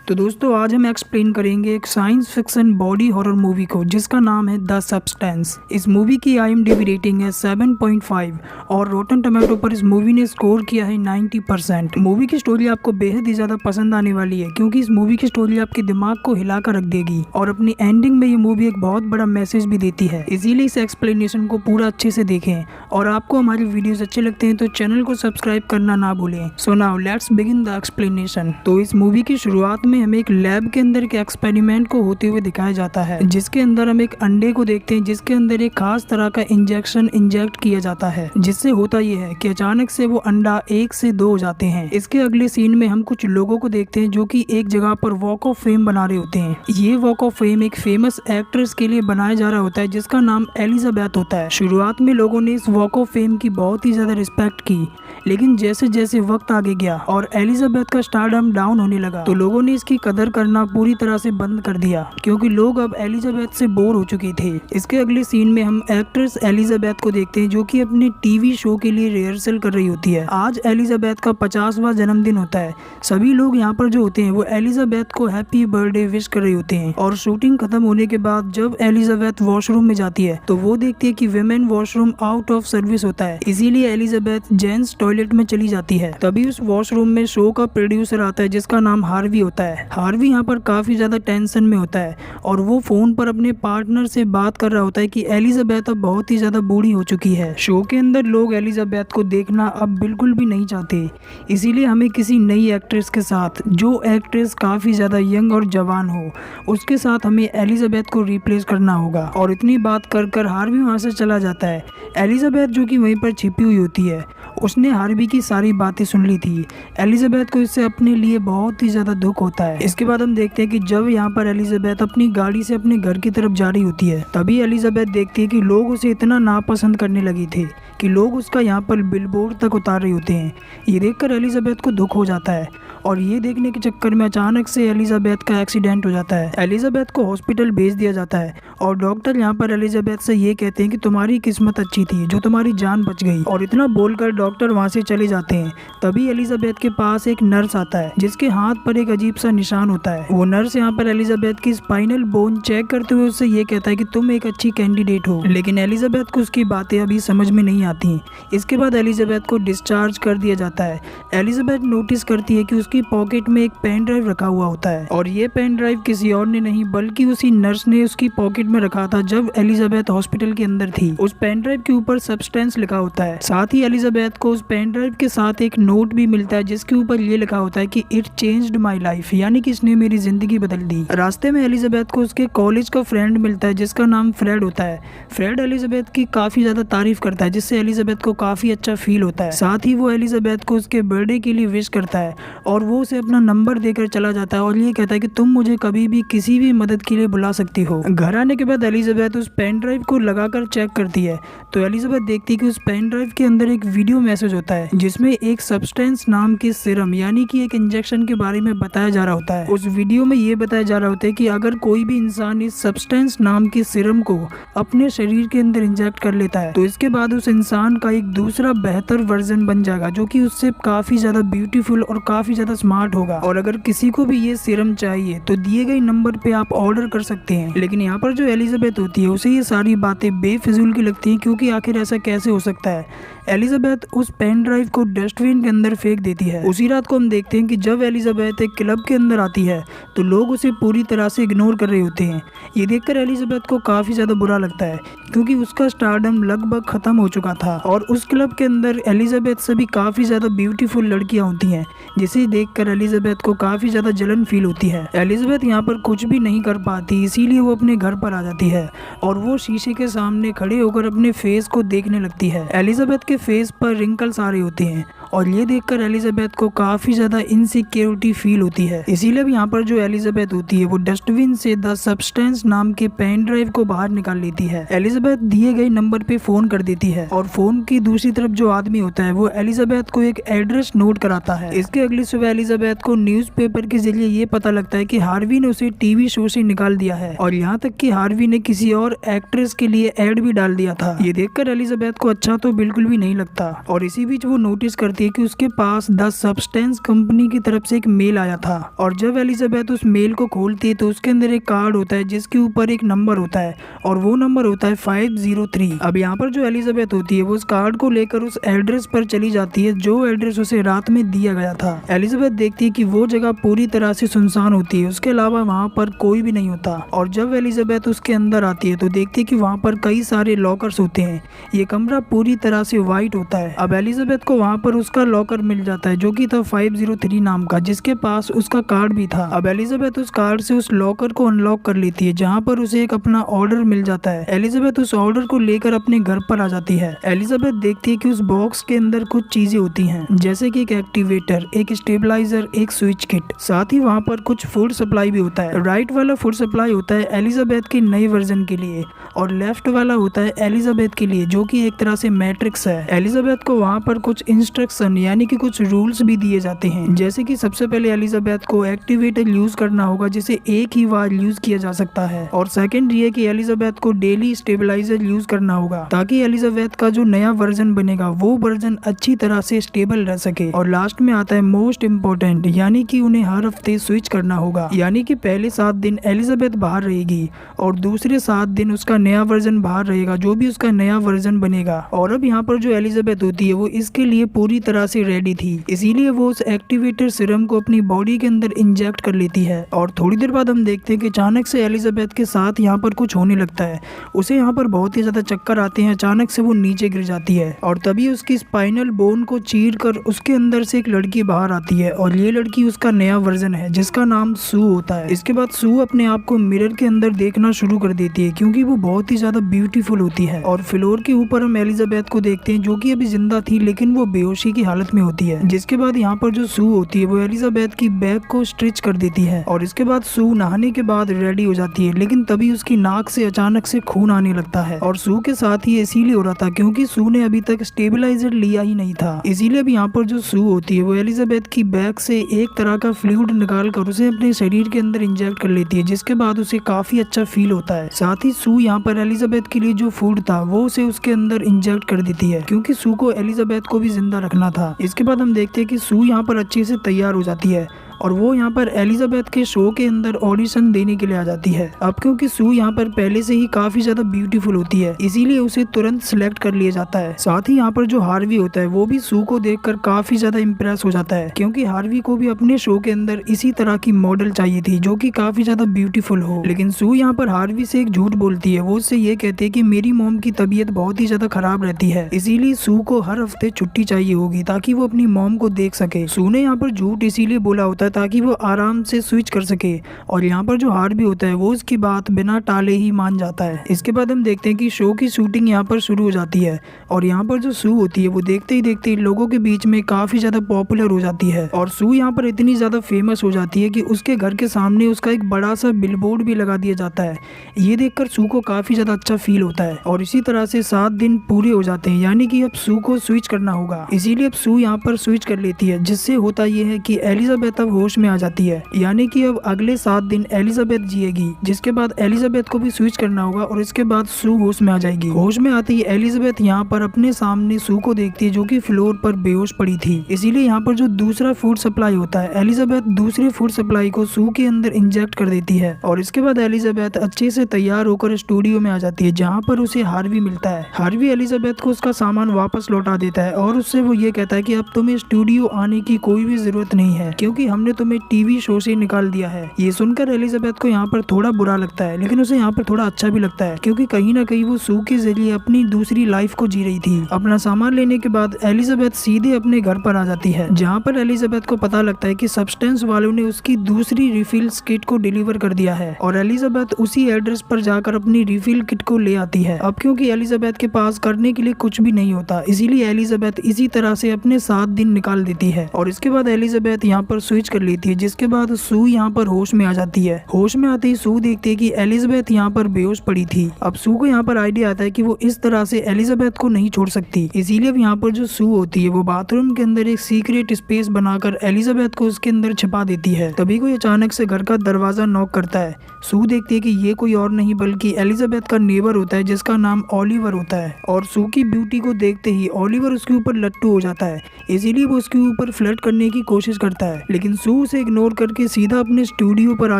तो दोस्तों आज हम एक्सप्लेन करेंगे एक science fiction body horror movie को जिसका नाम है द सब्सटेंस। इस मूवी की IMDb रेटिंग है 7.5 और रोटन टोमेटो पर इस मूवी ने स्कोर किया है 90%। मूवी की स्टोरी आपको बेहद ही ज़्यादा पसंद आने वाली है क्योंकि इस मूवी की स्टोरी आपके दिमाग को हिला कर रख देगी और अपनी एंडिंग में ये मूवी एक बहुत बड़ा मैसेज भी देती है। इसीलिए इस एक्सप्लेनेशन को पूरा अच्छे से देखें और आपको हमारी वीडियोस अच्छे लगते हैं तो चैनल को सब्सक्राइब करना ना भूलें। So now let's begin the explanation. तो इस मूवी की शुरुआत में हमें एक लैब के अंदर के एक्सपेरिमेंट को होते हुए दिखाया जाता है जिसके अंदर हम एक अंडे को देखते हैं जिसके अंदर एक खास तरह का इंजेक्शन इंजेक्ट किया जाता है जिससे होता यह है कि अचानक से वो अंडा 1 से 2 हो जाते हैं। इसके अगले सीन में हम कुछ लोगों को देखते हैं जो कि एक जगह पर वॉक ऑफ फेम बना रहे होते हैं। ये वॉक ऑफ फेम एक फेमस एक्ट्रेस के लिए बनाया जा रहा होता है जिसका नाम एलिजाबेथ होता है। शुरुआत में लोगों ने इस वॉक ऑफ फेम की बहुत ही ज्यादा रिस्पेक्ट की, लेकिन जैसे जैसे वक्त आगे गया और एलिजाबेथ का स्टारडम डाउन होने लगा तो लोगों ने इसकी कदर करना पूरी तरह से बंद कर दिया क्योंकि लोग अब एलिजाबेथ से बोर हो चुके थे। इसके अगले सीन में हम एक्ट्रेस एलिजाबेथ को देखते हैं जो कि अपने टीवी शो के लिए रिहर्सल कर रही होती है। आज एलिजाबेथ का 50वां जन्मदिन होता है। सभी लोग यहाँ पर जो होते हैं वो एलिजाबेथ को हैप्पी बर्थडे विश कर रहे होते हैं और शूटिंग खत्म होने के बाद जब एलिजाबेथ वॉशरूम में जाती है तो वो देखती है कि women washroom out of service होता है, इसीलिए एलिजाबेथ जेंट्स टॉयलेट में चली जाती है। तभी उस वॉशरूम में शो का प्रोड्यूसर आता है जिसका नाम हार्वी होता है। हार्वी यहाँ पर काफी ज्यादा टेंशन में होता है और वो फोन पर अपने पार्टनर से बात कर रहा होता है कि एलिजाबेथ अब बहुत ही ज्यादा बूढ़ी हो चुकी है। शो के अंदर लोग एलिजाबेथ को देखना अब बिल्कुल भी नहीं चाहते, इसीलिए हमें किसी नई एक्ट्रेस के साथ, जो एक्ट्रेस काफी ज्यादा यंग और जवान हो, उसके साथ हमें एलिजाबेथ को रिप्लेस करना होगा। और इतनी बात कर कर हार्वी वहाँ से चला जाता है। एलिजाबेथ जो कि वहीं पर छिपी हुई होती है, उसने हार्वी की सारी बातें सुन ली थी। एलिजाबेथ को इससे अपने लिए बहुत ही ज्यादा दुख होता है। इसके बाद हम देखते हैं कि जब यहाँ पर एलिजाबेथ अपनी गाड़ी से अपने घर की तरफ जा रही होती है तभी एलिजाबेथ देखती है कि लोग उसे इतना नापसंद करने लगे थे कि लोग उसका यहाँ पर बिलबोर्ड तक उतार रहे होते हैं। ये देखकर एलिजाबेथ को दुख हो जाता है और ये देखने के चक्कर में अचानक से एलिजाबेथ का एक्सीडेंट हो जाता है। एलिजाबेथ को हॉस्पिटल भेज दिया जाता है और डॉक्टर यहाँ पर एलिजाबेथ से ये कहते हैं कि तुम्हारी किस्मत अच्छी थी जो तुम्हारी जान बच गई। और इतना बोलकर डॉक्टर वहाँ से चले जाते हैं। तभी एलिजाबेथ के पास एक नर्स आता है जिसके हाथ पर एक अजीब सा निशान होता है। वो नर्स यहाँ पर एलिजाबेथ की स्पाइनल बोन चेक करते हुए उससे ये कहता है कि तुम एक अच्छी कैंडिडेट हो, लेकिन एलिजाबेथ को उसकी बातें अभी समझ में नहीं आती। इसके बाद एलिजाबेथ को डिस्चार्ज कर दिया जाता है। एलिजाबेथ नोटिस करती है कि उसकी पॉकेट में एक पेन ड्राइव रखा हुआ होता है और ये पेन ड्राइव किसी और ने नहीं बल्कि उसी नर्स ने उसकी पॉकेट में रखा था जब एलिजाबेथ हॉस्पिटल के अंदर थी। उस पेन ड्राइव के ऊपर सब्सटेंस लिखा होता है। साथ ही एलिजाबेथ को उस पेन ड्राइव के साथ एक नोट भी मिलता है जिसके ऊपर ये लिखा होता है कि इट चेंज्ड माई लाइफ, यानी कि इसने मेरी जिंदगी बदल दी। रास्ते में एलिजाबेथ को उसके कॉलेज का फ्रेंड मिलता है जिसका नाम फ्रेड होता है। फ्रेड एलिजाबेथ की काफी ज्यादा तारीफ करता है जिससे एलिजाबेथ को काफी अच्छा फील होता है। साथ ही वो एलिजाबेथ को उसके बर्थडे के लिए विश करता है और वो उसे अपना नंबर देकर चला जाता है और ये कहता है कि तुम मुझे कभी भी किसी भी मदद के लिए बुला सकती हो। घर आने के बाद एलिजाबेथ उस पेन ड्राइव को लगाकर चेक करती है तो एलिजाबेथ देखती है कि उस पेन ड्राइव के अंदर एक वीडियो मैसेज होता है जिसमें एक सब्सटेंस नाम के सीरम यानी कि एक इंजेक्शन के बारे में बताया जा रहा होता है। उस वीडियो में ये बताया जा रहा होता है कि अगर कोई भी इंसान इस सब्सटेंस नाम के सीरम को अपने शरीर के अंदर इंजेक्ट कर लेता है तो इसके बाद उस इंसान का एक दूसरा बेहतर वर्जन बन जाएगा जो कि उससे काफी ज्यादा ब्यूटीफुल और काफी ज्यादा स्मार्ट होगा। और अगर किसी को भी ये सीरम चाहिए तो दिए गए नंबर पे आप ऑर्डर कर सकते हैं। लेकिन यहाँ पर जो एलिजाबेथ होती है उसे ये सारी बातें बेफिजूल की लगती हैं क्योंकि आखिर ऐसा कैसे हो सकता है। एलिजाबेथ उस पेन ड्राइव को डस्टबिन के अंदर फेंक देती है। उसी रात को हम देखते हैं कि जब एलिजाबेथ एक क्लब के अंदर आती है तो लोग उसे पूरी तरह से इग्नोर कर रहे होते हैं। ये देखकर एलिजाबेथ को काफी ज्यादा बुरा लगता है क्योंकि उसका स्टारडम लगभग खत्म हो चुका था और उस क्लब के अंदर एलिजाबेथ से भी काफी ज्यादा ब्यूटीफुल लड़कियां होती हैं जिसे देखकर एलिजाबेथ को काफी ज्यादा जलन फील होती है। एलिजाबेथ यहाँ पर कुछ भी नहीं कर पाती, इसीलिए वो अपने घर पर आ जाती है और वो शीशे के सामने खड़े होकर अपने फेस को देखने लगती है। एलिजाबेथ के फेस पर रिंकल्स आ रहे होते हैं और ये देखकर एलिजाबेथ को काफी ज्यादा इनसिक्योरिटी फील होती है। इसीलिए यहाँ पर जो एलिजाबेथ होती है वो डस्टबिन से द सब्सटेंस नाम के पेन ड्राइव को बाहर निकाल लेती है। एलिजाबेथ दिए गए नंबर पे फोन कर देती है और फोन की दूसरी तरफ जो आदमी होता है वो एलिजाबेथ को एक एड्रेस नोट कराता है। इसके अगली सुबह एलिजाबेथ को न्यूज़पेपर के जरिए ये पता लगता है कि हार्वी ने उसे टीवी शो से निकाल दिया है और यहाँ तक कि हार्वी ने किसी और एक्ट्रेस के लिए एड भी डाल दिया था। ये देखकर एलिजाबेथ को अच्छा तो बिल्कुल भी नहीं लगता और इसी बीच वो नोटिस करती देखती है कि उसके पास द सब्सटेंस कंपनी की तरफ से एक मेल आया था। और जब एलिजाबेथ उस मेल को खोलती है तो उसके अंदर एक कार्ड होता है जिसके ऊपर एक नंबर होता है और वो नंबर होता है 503। अब यहाँ पर जो एलिजाबेथ होती है वो उस कार्ड को लेकर उस एड्रेस पर चली जाती है जो एड्रेस उसे रात में दिया गया था। एलिजाबेथ देखती है कि वो जगह पूरी तरह से सुनसान होती है, उसके अलावा वहाँ पर कोई भी नहीं होता। और जब एलिजाबेथ उसके अंदर आती है तो देखती है कि वहाँ पर कई सारे लॉकर्स होते हैं। ये कमरा पूरी तरह से व्हाइट होता है। अब एलिजाबेथ को वहाँ पर उसका लॉकर मिल जाता है जो कि था 503 नाम का, जिसके पास उसका कार्ड भी था। अब एलिजाबेथ उस कार्ड से उस लॉकर को अनलॉक कर लेती है जहाँ पर उसे एक अपना ऑर्डर मिल जाता है। एलिजाबेथ उस ऑर्डर को लेकर अपने घर पर आ जाती है। एलिजाबेथ देखती है कि उस बॉक्स के अंदर कुछ चीजें होती हैं जैसे कि एक एक्टिवेटर, एक स्टेबलाइजर, एक स्विच किट, साथ ही वहाँ पर कुछ फूड सप्लाई भी होता है। राइट वाला फूड सप्लाई होता है एलिजाबेथ के नए वर्जन के लिए और लेफ्ट वाला होता है एलिजाबेथ के लिए जो कि एक तरह से मैट्रिक्स है। एलिजाबेथ को वहाँ पर कुछ इंस्ट्रक्शन यानी कि कुछ रूल्स भी दिए जाते हैं, जैसे कि सबसे पहले एलिजाबेथ को एक्टिवेटर यूज करना होगा जिसे एक ही बार यूज किया जा सकता है। और सेकंड ये कि एलिजाबेथ को डेली स्टेबलाइजर यूज करना होगा ताकि एलिजाबेथ का जो नया वर्जन बनेगा वो वर्जन अच्छी तरह से स्टेबल रह सके। और लास्ट में आता है मोस्ट इम्पोर्टेंट, यानी कि उन्हें हर हफ्ते स्विच करना होगा, यानी कि पहले 7 दिन एलिजाबेथ बाहर रहेगी और दूसरे 7 दिन उसका नया वर्जन बाहर रहेगा जो भी उसका नया वर्जन बनेगा। और अब यहाँ पर जो एलिजाबेथ होती है वो इसके लिए पूरी तरह से रेडी थी, इसीलिए वो उस एक्टिवेटर सीरम को अपनी बॉडी के अंदर इंजेक्ट कर लेती है। और थोड़ी देर बाद हम देखते हैं कि अचानक से एलिजाबेथ के साथ यहाँ पर कुछ होने लगता है। उसे यहाँ पर बहुत ही ज्यादा चक्कर आते हैं, अचानक से वो नीचे गिर जाती है और तभी उसकी स्पाइनल बोन को चीर कर उसके अंदर से एक लड़की बाहर आती है और ये लड़की उसका नया वर्जन है जिसका नाम सू होता है। इसके बाद सू अपने आप को मिरर के अंदर देखना शुरू कर देती है क्योंकि वो बहुत ही ज्यादा ब्यूटीफुल होती है। और फ्लोर के ऊपर हम एलिजाबेथ को देखते हैं जो कि अभी जिंदा थी लेकिन वो बेहोशी की हालत में होती है। जिसके बाद यहाँ पर जो सू होती है वो एलिजाबेथ की बैग को स्ट्रिच कर देती है और इसके बाद सू नहाने के बाद रेडी हो जाती है, लेकिन तभी उसकी नाक से अचानक से खून आने लगता है। और सू के साथ ही इसीलिए हो रहा था क्योंकि सू ने अभी तक स्टेबलाइजर लिया ही नहीं था। इसीलिए अब यहाँ पर जो सू होती है वो एलिजाबेथ की बैग से एक तरह का फ्लूइड निकाल कर उसे अपने शरीर के अंदर इंजेक्ट कर लेती है, जिसके बाद उसे काफी अच्छा फील होता है। साथ ही सू यहाँ पर एलिजाबेथ के लिए जो फूड था वो उसे उसके अंदर इंजेक्ट कर देती है क्योंकि सू को एलिजाबेथ को भी जिंदा रखना था। इसके बाद हम देखते हैं कि सू यहाँ पर अच्छे से तैयार हो जाती है और वो यहाँ पर एलिजाबेथ के शो के अंदर ऑडिशन देने के लिए आ जाती है। अब क्योंकि सू यहाँ पर पहले से ही काफी ज्यादा ब्यूटीफुल होती है इसीलिए उसे तुरंत सिलेक्ट कर लिया जाता है। साथ ही यहाँ पर जो हार्वी होता है वो भी सू को देखकर काफी ज्यादा इम्प्रेस हो जाता है क्योंकि हार्वी को भी अपने शो के अंदर इसी तरह की मॉडल चाहिए थी जो कि काफी ज्यादा ब्यूटीफुल हो। लेकिन सू यहाँ पर हार्वी से एक झूठ बोलती है, वो उससे ये कहती है कि मेरी मॉम की तबीयत बहुत ही ज्यादा खराब रहती है इसीलिए सू को हर हफ्ते छुट्टी चाहिए होगी ताकि वो अपनी मॉम को देख सके। सू ने यहाँ पर झूठ इसीलिए बोला होता है ताकि वो आराम से स्विच कर सके और यहाँ पर जो हार्वी होता है वो उसकी बात बिना टाले ही मान जाता है। इसके बाद हम देखते हैं कि शो की शूटिंग यहाँ पर शुरू हो जाती है और यहाँ पर जो सू होती है वो देखते ही देखते लोगों के बीच में काफी ज्यादा पॉपुलर हो जाती है और सू यहाँ पर इतनी ज्यादा फेमस हो जाती है कि उसके घर के सामने उसका एक बड़ा सा बिलबोर्ड भी लगा दिया जाता है। ये देखकर सू को काफी ज्यादा अच्छा फील होता है और इसी तरह से 7 दिन पूरे हो जाते हैं, यानी कि अब सू को स्विच करना होगा। इसीलिए अब सू यहाँ पर स्विच कर लेती है जिससे होता यह है कि एलिजाबेथ अब होश में आ जाती है, यानी कि अब अगले 7 दिन एलिजाबेथ जिएगी। जिसके बाद एलिजाबेथ को भी स्विच करना होगा और इसके बाद सू होश में आ जाएगी। होश में आती ही एलिजाबेथ यहाँ पर अपने सामने सू को देखती है जो कि फ्लोर पर बेहोश पड़ी थी। इसीलिए यहाँ पर जो दूसरा फूड सप्लाई होता है एलिजाबेथ दूसरे फूड सप्लाई को सू के अंदर इंजेक्ट कर देती है और इसके बाद एलिजाबेथ अच्छे से तैयार होकर स्टूडियो में आ जाती है जहाँ पर उसे हार्वी मिलता है। हार्वी एलिजाबेथ को उसका सामान वापस लौटा देता है और उससे वो ये कहता है कि अब तुम्हें स्टूडियो आने की कोई भी जरूरत नहीं है क्योंकि हमने तुम्हें टीवी शो से निकाल दिया है। ये सुनकर एलिजाबेथ को यहाँ पर थोड़ा बुरा लगता है लेकिन उसे यहाँ पर थोड़ा अच्छा भी लगता है क्योंकि कहीं ना कहीं वो सू के जरिए अपनी दूसरी लाइफ को जी रही थी। अपना सामान लेने के बाद एलिजाबेथ सीधे अपने घर पर आ जाती है जहाँ पर एलिजाबेथ को पता लगता है कि सब्सटेंस वालों ने उसकी दूसरी रिफिल किट को डिलीवर कर दिया है और एलिजाबेथ उसी एड्रेस पर जाकर अपनी रिफिल किट को ले आती है। अब क्योंकि एलिजाबेथ के पास करने के लिए कुछ भी नहीं होता इसीलिए एलिजाबेथ इसी तरह से अपने 7 दिन निकाल देती है और इसके बाद एलिजाबेथ यहाँ पर स्विच कर लेती है, जिसके बाद सू यहाँ पर होश में आ जाती है। होश में आते ही सू देखती है कि एलिजाबेथ यहाँ पर बेहोश पड़ी थी। अब सू को यहाँ पर आइडिया आता है कि वो इस तरह से एलिजाबेथ को नहीं छोड़ सकती, इसीलिए अब यहाँ पर जो सू होती है वो बाथरूम के अंदर एक सीक्रेट स्पेस बनाकर एलिजाबेथ को उसके अंदर छिपा देती है। तभी कोई अचानक से घर का दरवाजा नॉक करता है। सू देखती है कि ये कोई और नहीं बल्कि एलिजाबेथ का नेबर होता है, जिसका नाम ओलिवर होता है। और सू की ब्यूटी को देखते ही ओलिवर उसके ऊपर लट्टू हो जाता है, इसीलिए वो उसके ऊपर फ्लर्ट करने की कोशिश करता है। लेकिन सू उसे इग्नोर करके सीधा अपने स्टूडियो पर आ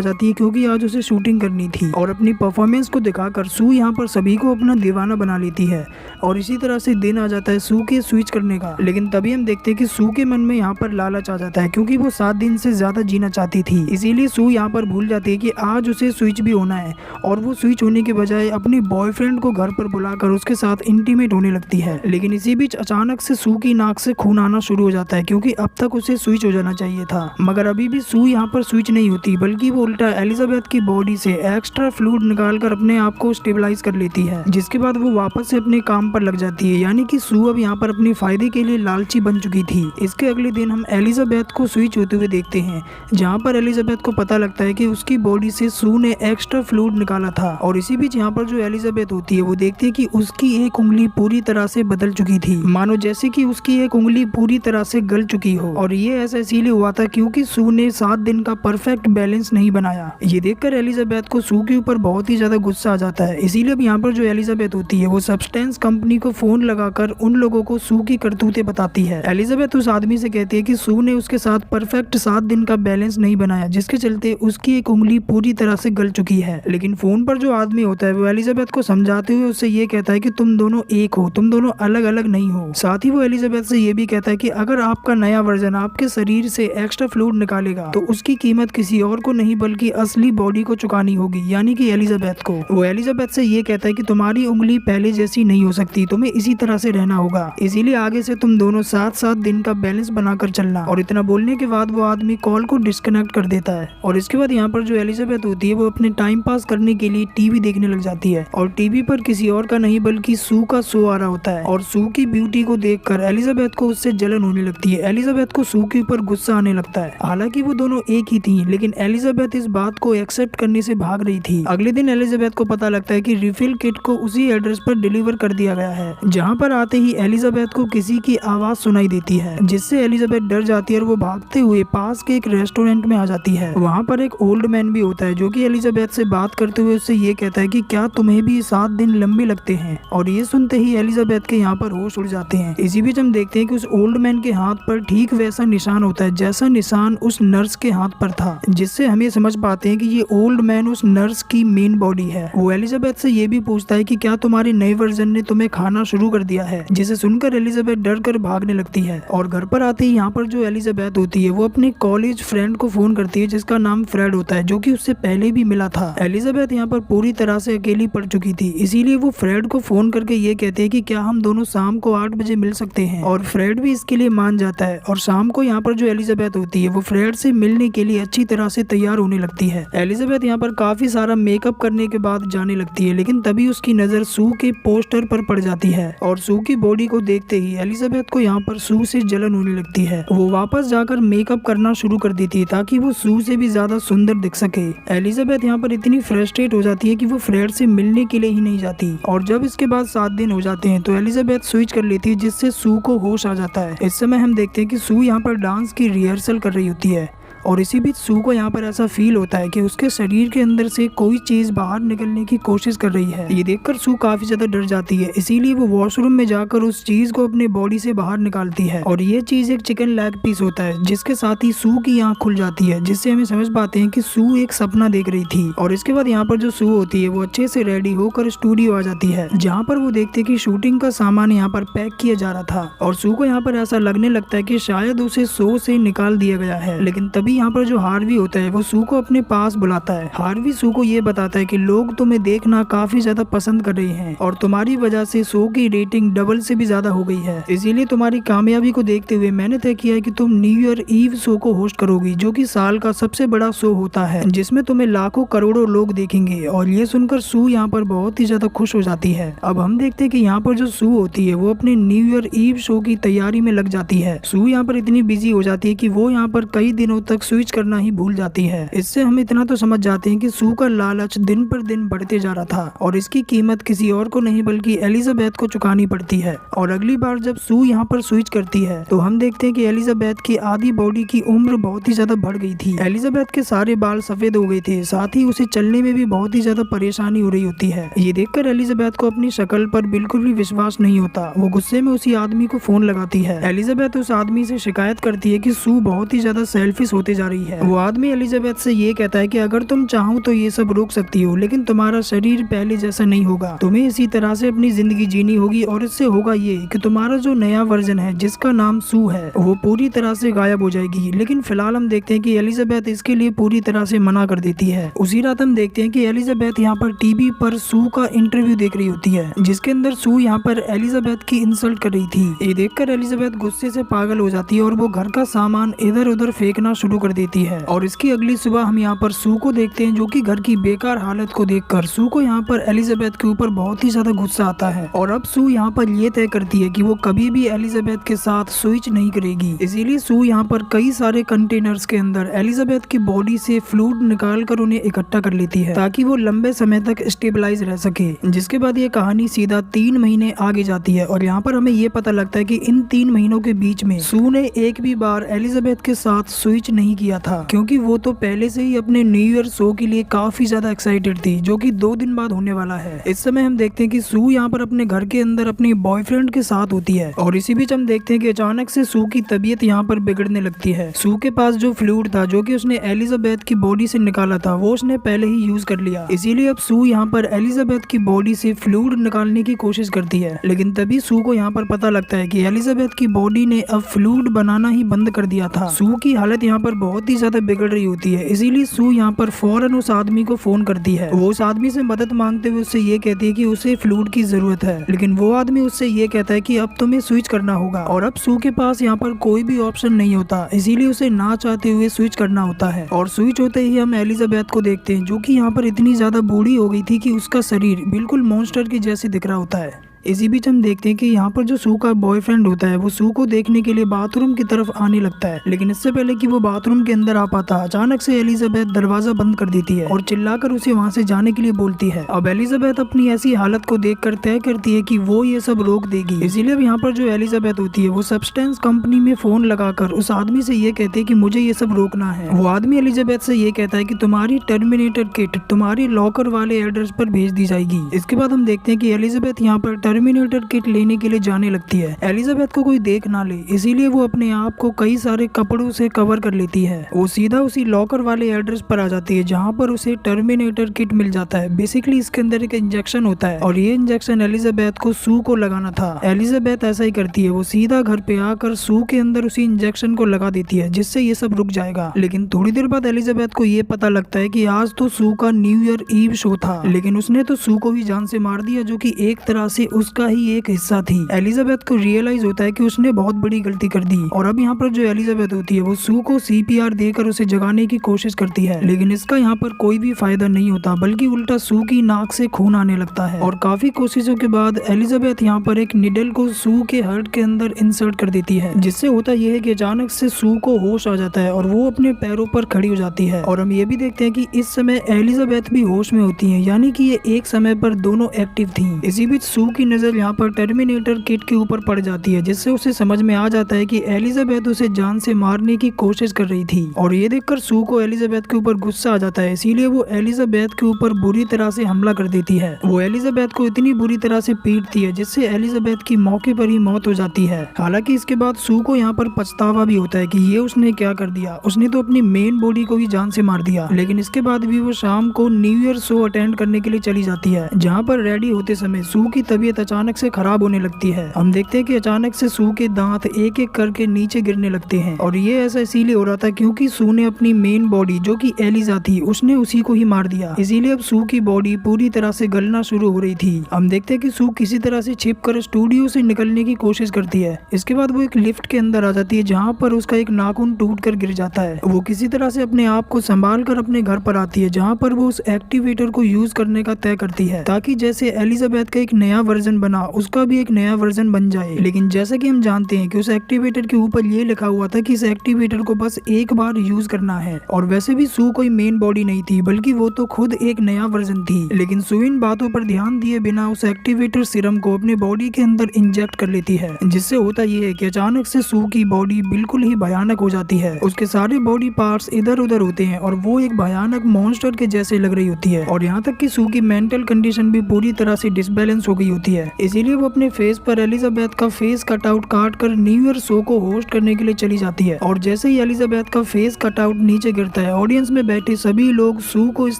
जाती है, क्योंकि आज उसे शूटिंग करनी थी। और अपनी परफॉर्मेंस को दिखाकर सू यहाँ पर सभी को अपना दीवाना बना लेती है। और इसी तरह से दिन आ जाता है सू के स्विच करने का। लेकिन तभी हम देखते हैं कि सू के मन में यहाँ पर लालच आ जाता है, क्योंकि वो 7 दिन से ज्यादा जीना चाहती थी। इसीलिए सू यहाँ पर भूल जाती है कि आज उसे स्विच भी होना है, और वो स्विच होने के बजाय अपने बॉयफ्रेंड को घर पर बुलाकर उसके साथ इंटीमेट होने लगती है। लेकिन इसी बीच अचानक से सू की नाक से खून आना शुरू हो जाता है, क्योंकि अब तक उसे स्विच हो जाना चाहिए था। मगर अभी भी सू यहाँ पर स्विच नहीं होती, बल्कि वो उल्टा एलिजाबेथ की बॉडी से एक्स्ट्रा फ्लूइड निकालकर अपने आप को स्टेबलाइज कर लेती है, जिसके बाद वो वापस से अपने काम पर लग जाती है। यानी कि सू अब यहाँ पर अपने फायदे के लिए लालची बन चुकी थी। इसके अगले दिन हम एलिजाबेथ को स्विच होते हुए देखते हैं, जहाँ पर एलिजाबेथ को पता लगता है कि उसकी बॉडी से सू ने एक्स्ट्रा फ्लूइड निकाला था। और इसी बीच यहाँ पर जो एलिजाबेथ होती है वो देखती है कि उसकी एक उंगली पूरी तरह से बदल चुकी थी, मानो जैसे कि उसकी एक उंगली पूरी तरह से गल चुकी हो। और ये ऐसा इसीलिए हुआ था क्योंकि सू ने 7 दिन का परफेक्ट बैलेंस नहीं बनाया। ये देखकर एलिजाबेथ को सू के ऊपर बहुत ही ज्यादा गुस्सा आ जाता है। इसीलिए अब यहाँ पर जो एलिजाबेथ होती है वो सब्सटेंस कंपनी को फोन लगाकर उन लोगों को सू की करतूतें बताती है। एलिजाबेथ उस आदमी से कहती है कि सू ने उसके साथ परफेक्ट 7 दिन का बैलेंस नहीं बनाया, जिसके चलते उसकी एक उंगली पूरी तरह से गल चुकी है। लेकिन फोन पर जो आदमी होता है वो एलिजाबेथ को समझाते हुए उससे ये कहता है कि तुम दोनों एक हो, तुम दोनों अलग अलग नहीं हो। साथ ही वो एलिजाबेथ से ये भी कहता है कि अगर आपका नया वर्जन आपके शरीर से एक्स्ट्रा फ्लूइड निकालेगा तो उसकी कीमत किसी और को नहीं बल्कि असली बॉडी को चुकानी होगी, यानी कि एलिजाबेथ को। वो एलिजाबेथ से ये कहता है कि तुम्हारी उंगली पहले जैसी नहीं हो सकती, तुम्हें इसी तरह से रहना होगा, इसीलिए आगे से तुम दोनों 7-7 दिन का बैलेंस बनाकर चलना। और इतना बोलने के बाद वो आदमी कॉल को डिस्कनेक्ट कर देता है। और इसके बाद यहाँ पर जो एलिजाबेथ होती है वो अपने टाइम पास करने के लिए टीवी देखने लग जाती है। और टीवी पर किसी और का नहीं बल्कि सू का शो आ रहा होता है। और सू की ब्यूटी को देखकर एलिजाबेथ को उससे जलन होने लगती है। एलिजाबेथ को सू के ऊपर गुस्सा आने लगता है। हालांकि वो दोनों एक ही थी, लेकिन एलिजाबेथ इस बात को एक्सेप्ट करने से भाग रही थी। अगले दिन एलिजाबेथ को पता लगता है कि रिफिल किट को उसी एड्रेस पर डिलीवर कर दिया गया है। जहाँ पर आते ही एलिजाबेथ को किसी की आवाज सुनाई देती है, जिससे एलिजाबेथ डर जाती है और वो भागते हुए पास के एक रेस्टोरेंट में आ जाती है। वहाँ पर एक ओल्ड मैन भी होता है जो कि एलिजाबेथ से बात करते हुए उससे ये कहता है कि क्या तुम्हें भी 7 दिन लंबे लगते हैं। और ये सुनते ही एलिजाबेथ के यहाँ पर होश उड़ जाते हैं। इसी बीच हम देखते हैं कि उस ओल्ड मैन के हाथ पर ठीक वैसा निशान होता है जैसा निशान उस नर्स के हाथ पर था, जिससे हम ये समझ पाते हैं कि ये ओल्ड मैन उस नर्स की मेन बॉडी है। वो एलिजाबेथ से ये भी पूछता है कि क्या तुम्हारे नए वर्जन ने तुम्हें खाना शुरू कर दिया है, जिसे सुनकर एलिजाबेथ डर कर भागने लगती है। और घर पर आते ही यहाँ पर जो एलिजाबेथ होती है वो अपने कॉलेज फ्रेंड को फोन करती है, जिसका नाम फ्रेड होता है, जो कि उससे पहले भी मिला था। एलिजाबेथ यहाँ पर पूरी तरह से अकेली पड़ चुकी थी, इसीलिए वो फ्रेड को फोन करके ये कहते हैं कि क्या हम दोनों शाम को 8 बजे मिल सकते हैं। और फ्रेड भी इसके लिए मान जाता है। और शाम को यहाँ पर जो एलिजाबेथ होती है वो फ्रेड से मिलने के लिए अच्छी तरह से तैयार होने लगती है। एलिजाबेथ यहाँ पर काफी सारा मेकअप करने के बाद जाने लगती है, लेकिन तभी उसकी नजर सू के पोस्टर पर पड़ जाती है। और सू की बॉडी को देखते ही एलिजाबेथ को यहाँ पर सू से जलन होने लगती है। वो वापस जाकर मेकअप करना शुरू कर देती है ताकि वो सू से भी ज्यादा सुंदर दिख सके। एलिजाबेथ यहाँ पर इतनी फ्रस्ट्रेट हो जाती है कि वो फ्रेड से मिलने के लिए ही नहीं जाती। और जब इसके बाद 7 दिन हो जाते हैं तो एलिजाबेथ स्विच कर लेती है, जिससे सू को होश आ जाता है। इस समय हम देखते हैं कि सू यहाँ पर डांस की रिहर्सल कर रही होती है। और इसी बीच सू को यहाँ पर ऐसा फील होता है कि उसके शरीर के अंदर से कोई चीज बाहर निकलने की कोशिश कर रही है। ये देखकर सू काफी ज्यादा डर जाती है, इसीलिए वो वॉशरूम में जाकर उस चीज को अपने बॉडी से बाहर निकालती है। और ये चीज एक चिकन लेग पीस होता है, जिसके साथ ही सू की आंख खुल जाती है, जिससे हमें समझ पाते हैं कि सू एक सपना देख रही थी। और इसके बाद यहाँ पर जो सू होती है वो अच्छे से रेडी होकर स्टूडियो आ जाती है, जहाँ पर वो देखते हैं कि शूटिंग का सामान यहाँ पर पैक किया जा रहा था। और सू को यहाँ पर ऐसा लगने लगता है कि शायद उसे शो से निकाल दिया गया है। लेकिन तभी यहाँ पर जो हार्वी होता है वो सू को अपने पास बुलाता है। हार्वी सू को ये बताता है कि लोग तुम्हें देखना काफी ज्यादा पसंद कर रहे हैं और तुम्हारी वजह से शो की रेटिंग डबल से भी ज्यादा हो गई है। इसीलिए तुम्हारी कामयाबी को देखते हुए मैंने तय किया है कि तुम न्यू ईयर ईव शो को होस्ट करोगी, जो कि साल का सबसे बड़ा शो होता है, जिसमें तुम्हें लाखों करोड़ों लोग देखेंगे। और ये सुनकर सू यहाँ पर बहुत ही ज्यादा खुश हो जाती है। अब हम देखते हैं कि यहाँ पर जो सू होती है वो अपने न्यू ईयर ईव शो की तैयारी में लग जाती है। सू यहाँ पर इतनी बिजी हो जाती है कि वो यहाँ पर कई दिनों तक तक स्विच करना ही भूल जाती है। इससे हम इतना तो समझ जाते हैं कि सू का लालच दिन पर दिन बढ़ते जा रहा था और इसकी कीमत किसी और को नहीं बल्कि एलिजाबेथ को चुकानी पड़ती है। और अगली बार जब सू यहाँ पर स्विच करती है तो हम देखते हैं कि एलिजाबेथ की आधी बॉडी की उम्र बहुत ही ज्यादा बढ़ गई थी। एलिजाबेथ के सारे बाल सफेद हो गए थे, साथ ही उसे चलने में भी बहुत ही ज्यादा परेशानी हो रही होती है। ये देखकर एलिजाबेथ को अपनी शक्ल पर बिल्कुल भी विश्वास नहीं होता। वो गुस्से में उसी आदमी को फोन लगाती है। एलिजाबेथ उस आदमी से शिकायत करती है कि सू बहुत ही ज्यादा सेल्फिश होते जा रही है। वो आदमी एलिजाबेथ से ये कहता है कि अगर तुम चाहो तो ये सब रोक सकती हो, लेकिन तुम्हारा शरीर पहले जैसा नहीं होगा। तुम्हें इसी तरह से अपनी जिंदगी जीनी होगी और इससे होगा ये कि तुम्हारा जो नया वर्जन है जिसका नाम सू है वो पूरी तरह से गायब हो जाएगी। लेकिन फिलहाल हम देखते हैं कि एलिजाबेथ इसके लिए पूरी तरह से मना कर देती है। उसी रात हम देखते हैं कि एलिजाबेथ यहाँ पर टीवी पर सू का इंटरव्यू देख रही होती है जिसके अंदर सू यहाँ पर एलिजाबेथ की इंसल्ट कर रही थी। ये देखकर एलिजाबेथ गुस्से से पागल हो जाती है और वो घर का सामान इधर उधर फेंकना शुरू कर देती है। और इसकी अगली सुबह हम यहाँ पर सू को देखते हैं जो कि घर की बेकार हालत को देखकर सू को यहाँ पर एलिजाबेथ के ऊपर बहुत ही ज्यादा गुस्सा आता है। और अब सू यहाँ पर ये तय करती है कि वो कभी भी एलिजाबेथ के साथ स्विच नहीं करेगी। इसीलिए सू यहाँ पर कई सारे कंटेनर्स के अंदर एलिजाबेथ की बॉडी से फ्लूइड निकाल कर उन्हें इकट्ठा कर लेती है ताकि वो लंबे समय तक स्टेबलाइज रह सके। जिसके बाद ये कहानी सीधा 3 महीने आगे जाती है और यहाँ पर हमें ये पता लगता है कि इन 3 महीनों के बीच में सू ने एक भी बार एलिजाबेथ के साथ स्विच नहीं किया था क्योंकि वो तो पहले से ही अपने न्यू ईयर शो के लिए काफी ज्यादा एक्साइटेड थी जो कि 2 दिन बाद होने वाला है। इस समय हम देखते हैं कि सू यहाँ पर अपने घर के अंदर अपनी बॉयफ्रेंड के साथ होती है और इसी बीच हम देखते हैं कि अचानक से सू की तबीयत यहाँ पर बिगड़ने लगती है। सू के पास जो फ्लूइड था जो कि उसने एलिजाबेथ की बॉडी से निकाला था वो उसने पहले ही यूज कर लिया। इसीलिए अब सू यहाँ पर एलिजाबेथ की बॉडी से फ्लूइड निकालने की कोशिश करती है। लेकिन तभी सू को यहाँ पर पता लगता है कि एलिजाबेथ की बॉडी ने अब फ्लूइड बनाना ही बंद कर दिया था। सू की हालत यहाँ पर बहुत ही ज्यादा बिगड़ रही होती है। इसीलिए सू यहाँ पर फौरन उस आदमी को फोन करती है। वो उस आदमी से मदद मांगते हुए उससे ये कहती है कि उसे फ्लूइड की जरूरत है, लेकिन वो आदमी उससे ये कहता है कि अब तुम्हें स्विच करना होगा। और अब सू के पास यहाँ पर कोई भी ऑप्शन नहीं होता, इसीलिए उसे ना चाहते हुए स्विच करना होता है। और स्विच होते ही हम एलिजाबेथ को देखते हैं जो कि यहाँ पर इतनी ज्यादा बूढ़ी हो गई थी कि उसका शरीर बिल्कुल मॉन्स्टर के जैसे दिख रहा होता है। इसी बीच हम देखते हैं कि यहाँ पर जो सू का बॉयफ्रेंड होता है वो सू को देखने के लिए बाथरूम की तरफ आने लगता है। लेकिन इससे पहले कि वो बाथरूम के अंदर आ पाता अचानक से एलिजाबेथ दरवाजा बंद कर देती है और चिल्लाकर उसे वहाँ से जाने के लिए बोलती है। अब एलिजाबेथ अपनी ऐसी हालत को देखकर तय करती है कि वो ये सब रोक देगी। इसीलिए यहाँ पर जो एलिजाबेथ होती है वो सब्सटेंस कंपनी में फोन लगाकर उस आदमी से ये कहती है कि मुझे ये सब रोकना है। वो आदमी एलिजाबेथ से ये कहता है कि तुम्हारी टर्मिनेटर किट तुम्हारी लॉकर वाले एड्रेस पर भेज दी जाएगी। इसके बाद हम देखते हैं कि एलिजाबेथ यहाँ पर टर्मिनेटर किट लेने के लिए जाने लगती है। एलिजाबेथ को कोई देख ना ले इसीलिए वो अपने आप को कई सारे कपड़ों से कवर कर लेती है। वो सीधा उसी लॉकर वाले एड्रेस पर आ जाती है जहाँ पर उसे टर्मिनेटर किट मिल जाता है। बेसिकली इसके अंदर एक इंजेक्शन होता है और ये इंजेक्शन एलिजाबेथ को सू को लगाना था। एलिजाबेथ ऐसा ही करती है, वो सीधा घर पे आकर सू के अंदर उसी इंजेक्शन को लगा देती है जिससे ये सब रुक जाएगा। लेकिन थोड़ी देर बाद एलिजाबेथ को ये पता लगता है कि आज तो सू का न्यू ईयर ईव शो था, लेकिन उसने तो सू को भी जान से मार दिया जो कि एक तरह से उसका ही एक हिस्सा थी। एलिजाबेथ को रियलाइज होता है कि उसने बहुत बड़ी गलती कर दी और अब यहाँ पर जो एलिजाबेथ होती है वो सू को CPR देकर उसे जगाने की कोशिश करती है, लेकिन इसका यहाँ पर कोई भी फायदा नहीं होता बल्कि उल्टा सू की नाक से खून आने लगता है। और काफी कोशिशों के बाद एलिजाबेथ यहाँ पर एक निडल को सू के हार्ट के अंदर इंसर्ट कर देती है, जिससे होता यह है कि अचानक से सू को होश आ जाता है और वो अपने पैरों पर खड़ी हो जाती है। और हम ये भी देखते हैं कि इस समय एलिजाबेथ भी होश में होती है, यानी कि ये एक समय पर दोनों एक्टिव थी। इसी बीच सू की नजर यहाँ पर टर्मिनेटर किट के ऊपर पड़ जाती है, जिससे उसे समझ में आ जाता है कि एलिजाबेथ उसे जान से मारने की कोशिश कर रही थी। और ये देखकर सू को एलिजाबेथ के ऊपर गुस्सा आ जाता है, इसीलिए वो एलिजाबेथ के ऊपर बुरी तरह से हमला कर देती है। वो एलिजाबेथ को इतनी बुरी तरह से पीटती है जिससे एलिजाबेथ की मौके पर ही मौत हो जाती है। हालांकि इसके बाद सू को यहाँ पर पछतावा भी होता है कि ये उसने क्या कर दिया, उसने तो अपनी मेन बॉडी को ही जान से मार दिया। लेकिन इसके बाद भी वो शाम को न्यू ईयर शो अटेंड करने के लिए चली जाती है, जहाँ पर रेडी होते समय सू की तबीयत अचानक से खराब होने लगती है। हम देखते हैं कि अचानक से सू के दांत एक एक करके नीचे गिरने लगते हैं और ये ऐसा इसीलिए हो रहा था क्योंकि सू ने अपनी मेन बॉडी जो कि एलिजा थी उसने उसी को ही मार दिया। इसीलिए अब सू की बॉडी पूरी तरह से गलना शुरू हो रही थी। हम देखते हैं कि सू किसी तरह से छिपकर स्टूडियो से निकलने की कोशिश करती है। इसके बाद वो एक लिफ्ट के अंदर आ जाती है जहाँ पर उसका एक नाखून टूटकर गिर जाता है। वो किसी तरह से अपने आप को संभाल कर अपने घर पर आती है, जहाँ पर वो उस एक्टिवेटर को यूज करने का तय करती है ताकि जैसे एलिजाबेथ का एक नया वर्जन वर्जन बना उसका भी एक नया वर्जन बन जाए। लेकिन जैसा कि हम जानते हैं कि उस एक्टिवेटर के ऊपर ये लिखा हुआ था कि इस एक्टिवेटर को बस एक बार यूज करना है। और वैसे भी सू कोई मेन बॉडी नहीं थी, बल्कि वो तो खुद एक नया वर्जन थी। लेकिन सू इन बातों पर ध्यान दिए बिना उस एक्टिवेटर सीरम को अपने बॉडी के अंदर इंजेक्ट कर लेती है, जिससे होता ये है कि अचानक से सू की बॉडी बिल्कुल ही भयानक हो जाती है। उसके सारे बॉडी पार्ट्स इधर उधर होते हैं और वो एक भयानक मॉन्स्टर के जैसे लग रही होती है। और यहाँ तक कि सू की मेंटल कंडीशन भी पूरी तरह से डिसबैलेंस हो गई होती है। इसीलिए वो अपने फेस पर एलिजाबेथ का फेस कटआउट काट कर न्यू ईयर शो को होस्ट करने के लिए चली जाती है। और जैसे ही एलिजाबेथ का फेस कटआउट नीचे गिरता है, ऑडियंस में बैठे सभी लोग सू को इस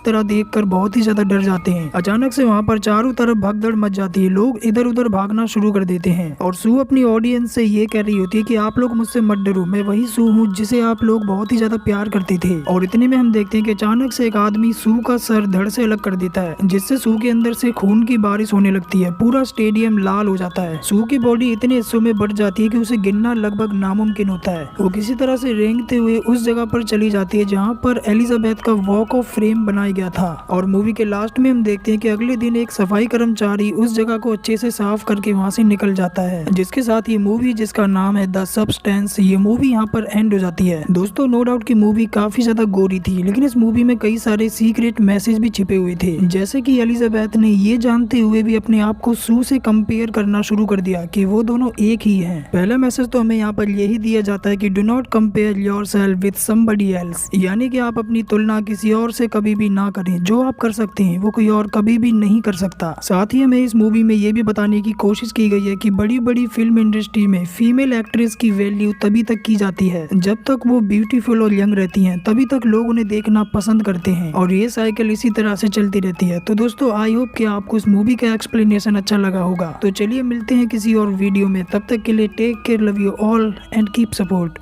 तरह देखकर बहुत ही ज्यादा डर जाते हैं। अचानक से वहाँ पर चारों तरफ भगदड़ मच जाती है, लोग इधर उधर भागना शुरू कर देते हैं। और सू अपनी ऑडियंस से ये कह रही होती है कि आप लोग मुझसे मत डरो, मैं वही सू हूँ जिसे आप लोग बहुत ही ज्यादा प्यार करते थे। और इतने में हम देखते हैं कि अचानक से एक आदमी सू का सर धड़ से अलग कर देता है, जिससे सू के अंदर से खून की बारिश होने लगती है। पूरा स्टेडियम लाल हो जाता है। सू की बॉडी इतने हिस्सों में बढ़ जाती है कि उसे गिनना लगभग नामुमकिन होता है। वो किसी तरह से रेंगते हुए उस जगह पर चली जाती है जहाँ पर एलिजाबेथ का वॉक ऑफ फ्रेम बनाया गया था। और मूवी के लास्ट में हम देखते हैं कि अगले दिन एक सफाई कर्मचारी उस जगह को अच्छे से साफ करके वहाँ से निकल जाता है। जिसके साथ ये मूवी, जिसका नाम है द सब्सटेंस, ये मूवी यहाँ पर एंड हो जाती है। दोस्तों, नो डाउट की मूवी काफी ज्यादा गोरी थी, लेकिन इस मूवी में कई सारे सीक्रेट मैसेज भी छिपे हुए थे। जैसे कि एलिजाबेथ ने ये जानते हुए भी अपने आप को सू से कंपेयर करना शुरू कर दिया कि वो दोनों एक ही हैं। पहला मैसेज तो हमें यहाँ पर यही दिया जाता है कि do not compare yourself with somebody else, यानी कि आप अपनी तुलना किसी और से कभी भी ना करें। जो आप कर सकते हैं वो कोई और कभी भी नहीं कर सकता। साथ ही हमें इस मूवी में ये भी बताने की कोशिश की गई है कि बड़ी बड़ी फिल्म इंडस्ट्री में फीमेल एक्ट्रेस की वैल्यू तभी तक की जाती है जब तक वो ब्यूटीफुल और यंग रहती हैं, तभी तक लोग उन्हें देखना पसंद करते हैं। और ये साइकिल इसी तरह से चलती रहती है। तो दोस्तों, आई होप कि आपको इस मूवी का एक्सप्लेनेशन अच्छा लगा होगा। तो चलिए मिलते हैं किसी और वीडियो में, तब तक के लिए take care, love you all and keep support.